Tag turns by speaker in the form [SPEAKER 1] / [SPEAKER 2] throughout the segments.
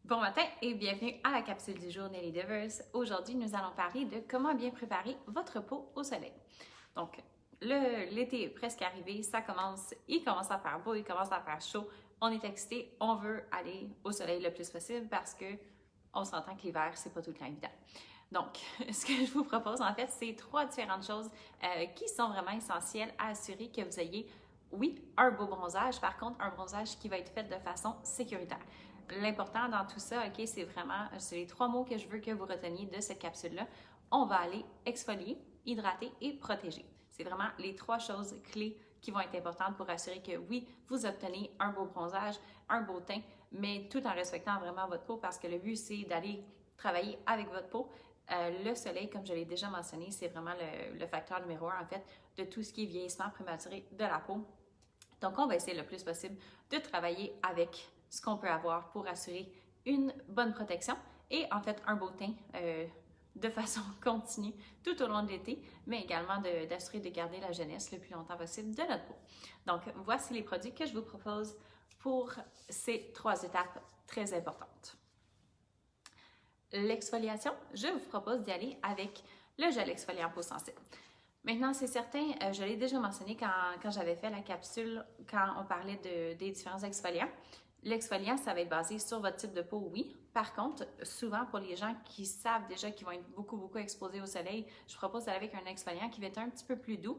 [SPEAKER 1] Bon matin et bienvenue à la capsule du jour Nelly Devers. Aujourd'hui, nous allons parler de comment bien préparer votre peau au soleil. Donc, l'été est presque arrivé, il commence à faire beau, il commence à faire chaud. On est excité, on veut aller au soleil le plus possible parce que on s'entend que l'hiver, c'est pas tout le temps évident. Donc, ce que je vous propose en fait, c'est 3 différentes choses qui sont vraiment essentielles à assurer que vous ayez, oui, un beau bronzage, par contre, un bronzage qui va être fait de façon sécuritaire. L'important dans tout ça, OK, c'est les 3 mots que je veux que vous reteniez de cette capsule-là. On va aller exfolier, hydrater et protéger. C'est vraiment les 3 choses clés qui vont être importantes pour assurer que oui, vous obtenez un beau bronzage, un beau teint, mais tout en respectant vraiment votre peau parce que le but, c'est d'aller travailler avec votre peau. Le soleil, comme je l'ai déjà mentionné, c'est vraiment le facteur numéro 1 en fait de tout ce qui est vieillissement prématuré de la peau. Donc, on va essayer le plus possible de travailler avec ce qu'on peut avoir pour assurer une bonne protection et en fait un beau teint de façon continue tout au long de l'été, mais également d'assurer de garder la jeunesse le plus longtemps possible de notre peau. Donc, voici les produits que je vous propose pour ces 3 étapes très importantes. L'exfoliation, je vous propose d'y aller avec le gel exfoliant peau sensible. Maintenant, c'est certain, je l'ai déjà mentionné quand j'avais fait la capsule, quand on parlait des différents exfoliants. L'exfoliant, ça va être basé sur votre type de peau, oui. Par contre, souvent pour les gens qui savent déjà qu'ils vont être beaucoup exposés au soleil, je propose d'aller avec un exfoliant qui va être un petit peu plus doux,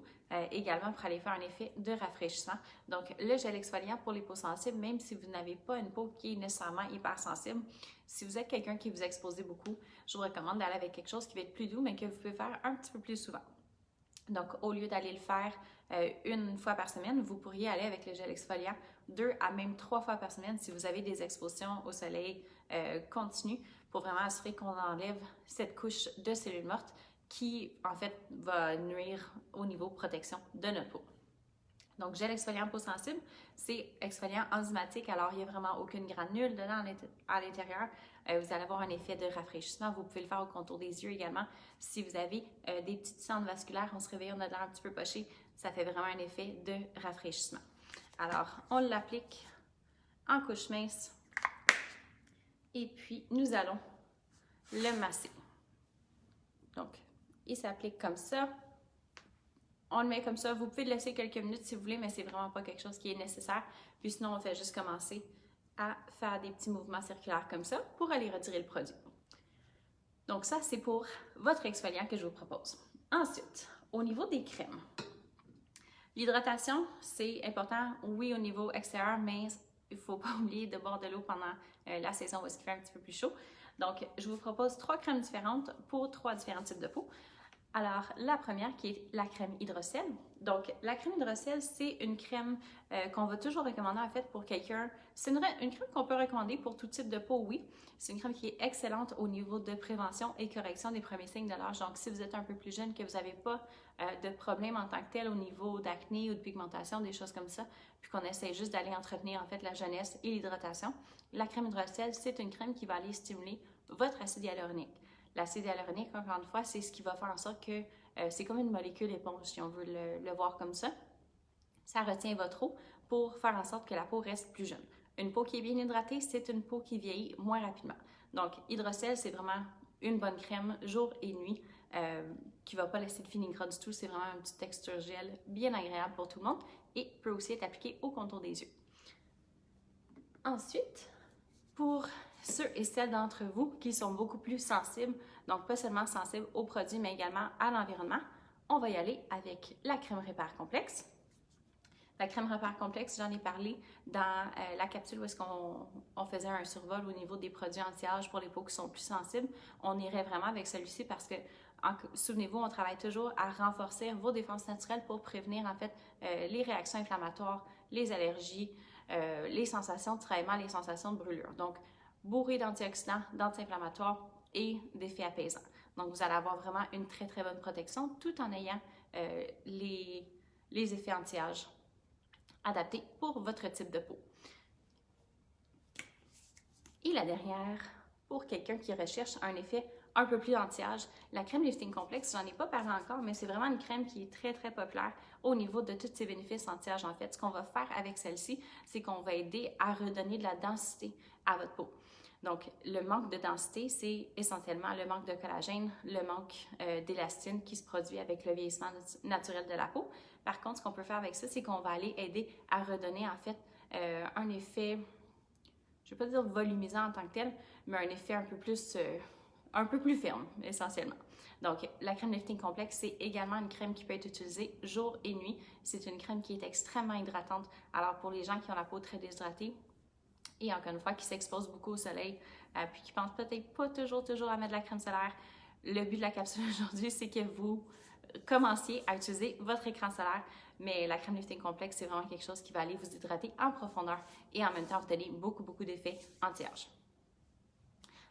[SPEAKER 1] également pour aller faire un effet de rafraîchissement. Donc, le gel exfoliant pour les peaux sensibles, même si vous n'avez pas une peau qui est nécessairement hypersensible, si vous êtes quelqu'un qui vous expose beaucoup, je vous recommande d'aller avec quelque chose qui va être plus doux, mais que vous pouvez faire un petit peu plus souvent. Donc, au lieu d'aller le faire une fois par semaine, vous pourriez aller avec le gel exfoliant 2 à même 3 fois par semaine si vous avez des expositions au soleil continues pour vraiment assurer qu'on enlève cette couche de cellules mortes qui, en fait, va nuire au niveau protection de notre peau. Donc, gel exfoliant peau sensible, c'est exfoliant enzymatique, alors il n'y a vraiment aucune granule dedans à l'intérieur. Vous allez avoir un effet de rafraîchissement. Vous pouvez le faire au contour des yeux également. Si vous avez des petites cendres vasculaires, on se réveille, on a l'air un petit peu poché, ça fait vraiment un effet de rafraîchissement. Alors, on l'applique en couche mince et puis nous allons le masser. Donc, il s'applique comme ça. On le met comme ça. Vous pouvez le laisser quelques minutes si vous voulez, mais c'est vraiment pas quelque chose qui est nécessaire. Puis sinon, on fait juste commencer à faire des petits mouvements circulaires comme ça pour aller retirer le produit. Donc ça, c'est pour votre exfoliant que je vous propose. Ensuite, au niveau des crèmes, l'hydratation, c'est important, oui, au niveau extérieur, mais il ne faut pas oublier de boire de l'eau pendant la saison où il fait un petit peu plus chaud. Donc, je vous propose 3 crèmes différentes pour 3 différents types de peau. Alors, la première qui est la crème hydrocèle. Donc, la crème hydrocèle, c'est une crème qu'on va toujours recommander en fait pour quelqu'un. C'est une crème qu'on peut recommander pour tout type de peau, oui. C'est une crème qui est excellente au niveau de prévention et correction des premiers signes de l'âge. Donc, si vous êtes un peu plus jeune, que vous n'avez pas de problème en tant que tel au niveau d'acné ou de pigmentation, des choses comme ça, puis qu'on essaie juste d'aller entretenir en fait la jeunesse et l'hydratation, la crème hydrocèle, c'est une crème qui va aller stimuler votre acide hyaluronique. L'acide hyaluronique, encore une fois, c'est ce qui va faire en sorte que c'est comme une molécule éponge, si on veut le voir comme ça. Ça retient votre eau pour faire en sorte que la peau reste plus jeune. Une peau qui est bien hydratée, c'est une peau qui vieillit moins rapidement. Donc, hydrocèle, c'est vraiment une bonne crème jour et nuit qui ne va pas laisser de fini gras du tout. C'est vraiment une petite texture gel bien agréable pour tout le monde et peut aussi être appliquée au contour des yeux. Ensuite, pour ceux et celles d'entre vous qui sont beaucoup plus sensibles, donc pas seulement sensibles aux produits, mais également à l'environnement, on va y aller avec la crème Répare Complexe. La crème Répare Complexe, j'en ai parlé dans la capsule où est-ce qu'on faisait un survol au niveau des produits anti-âge pour les peaux qui sont plus sensibles. On irait vraiment avec celui-ci parce que, souvenez-vous, on travaille toujours à renforcer vos défenses naturelles pour prévenir en fait les réactions inflammatoires, les allergies, les sensations de tiraillement, les sensations de brûlure. Donc, bourré d'antioxydants, d'anti-inflammatoires et d'effets apaisants. Donc, vous allez avoir vraiment une très bonne protection tout en ayant les effets anti-âge adaptés pour votre type de peau. Et la dernière, pour quelqu'un qui recherche un effet un peu plus anti-âge, la crème lifting complexe, j'en ai pas parlé encore, mais c'est vraiment une crème qui est très populaire au niveau de tous ses bénéfices anti-âge. En fait, ce qu'on va faire avec celle-ci, c'est qu'on va aider à redonner de la densité à votre peau. Donc, le manque de densité, c'est essentiellement le manque de collagène, le manque d'élastine qui se produit avec le vieillissement naturel de la peau. Par contre, ce qu'on peut faire avec ça, c'est qu'on va aller aider à redonner en fait un effet, je ne vais pas dire volumisant en tant que tel, mais un effet un peu plus ferme, essentiellement. Donc, la crème lifting complexe, c'est également une crème qui peut être utilisée jour et nuit. C'est une crème qui est extrêmement hydratante. Alors, pour les gens qui ont la peau très déshydratée, et encore une fois, qui s'exposent beaucoup au soleil, puis qui pensent peut-être pas toujours à mettre de la crème solaire, le but de la capsule aujourd'hui, c'est que vous commenciez à utiliser votre écran solaire, mais la crème lifting complexe, c'est vraiment quelque chose qui va aller vous hydrater en profondeur et en même temps vous donner beaucoup d'effets anti-âge.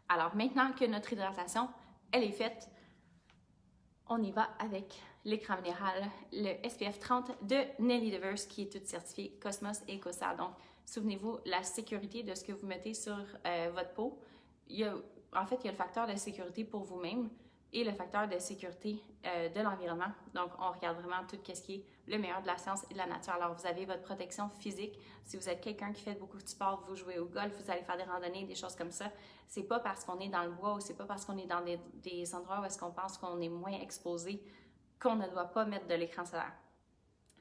[SPEAKER 1] Alors maintenant que notre hydratation, elle est faite, on y va avec l'écran minéral, le SPF 30 de Nelly Devers qui est toute certifiée Cosmos et EcoSal. Donc, souvenez-vous, la sécurité de ce que vous mettez sur votre peau, il y a le facteur de sécurité pour vous-même et le facteur de sécurité de l'environnement. Donc, on regarde vraiment tout ce qui est le meilleur de la science et de la nature. Alors, vous avez votre protection physique. Si vous êtes quelqu'un qui fait beaucoup de sport, vous jouez au golf, vous allez faire des randonnées, des choses comme ça, c'est pas parce qu'on est dans le bois ou c'est pas parce qu'on est dans des endroits où est-ce qu'on pense qu'on est moins exposé qu'on ne doit pas mettre de l'écran solaire.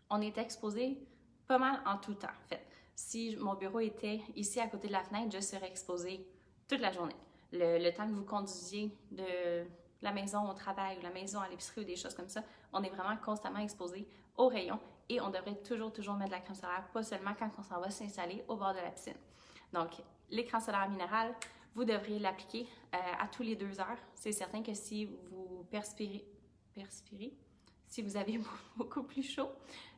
[SPEAKER 1] On est exposé pas mal en tout temps, en fait. Si mon bureau était ici à côté de la fenêtre, je serais exposée toute la journée. Le temps que vous conduisiez de la maison au travail ou la maison à l'épicerie ou des choses comme ça, on est vraiment constamment exposé aux rayons et on devrait toujours mettre de la crème solaire, pas seulement quand on s'en va s'installer au bord de la piscine. Donc, l'écran solaire minéral, vous devriez l'appliquer à tous les 2 heures. C'est certain que si vous perspirez, si vous avez beaucoup plus chaud,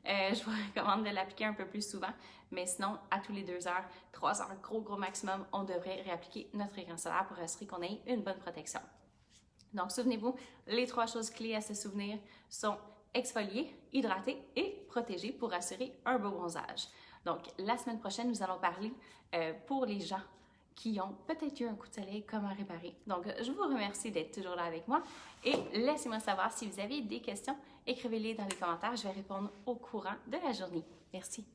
[SPEAKER 1] je vous recommande de l'appliquer un peu plus souvent. Mais sinon, à tous les 2 heures, 3 heures, gros maximum, on devrait réappliquer notre écran solaire pour assurer qu'on ait une bonne protection. Donc, souvenez-vous, les 3 choses clés à se souvenir sont exfolier, hydrater et protéger pour assurer un beau bronzage. Donc, la semaine prochaine, nous allons parler pour les gens qui ont peut-être eu un coup de soleil, comment réparer. Donc, je vous remercie d'être toujours là avec moi et laissez-moi savoir si vous avez des questions. Écrivez-les dans les commentaires, je vais répondre au courant de la journée. Merci.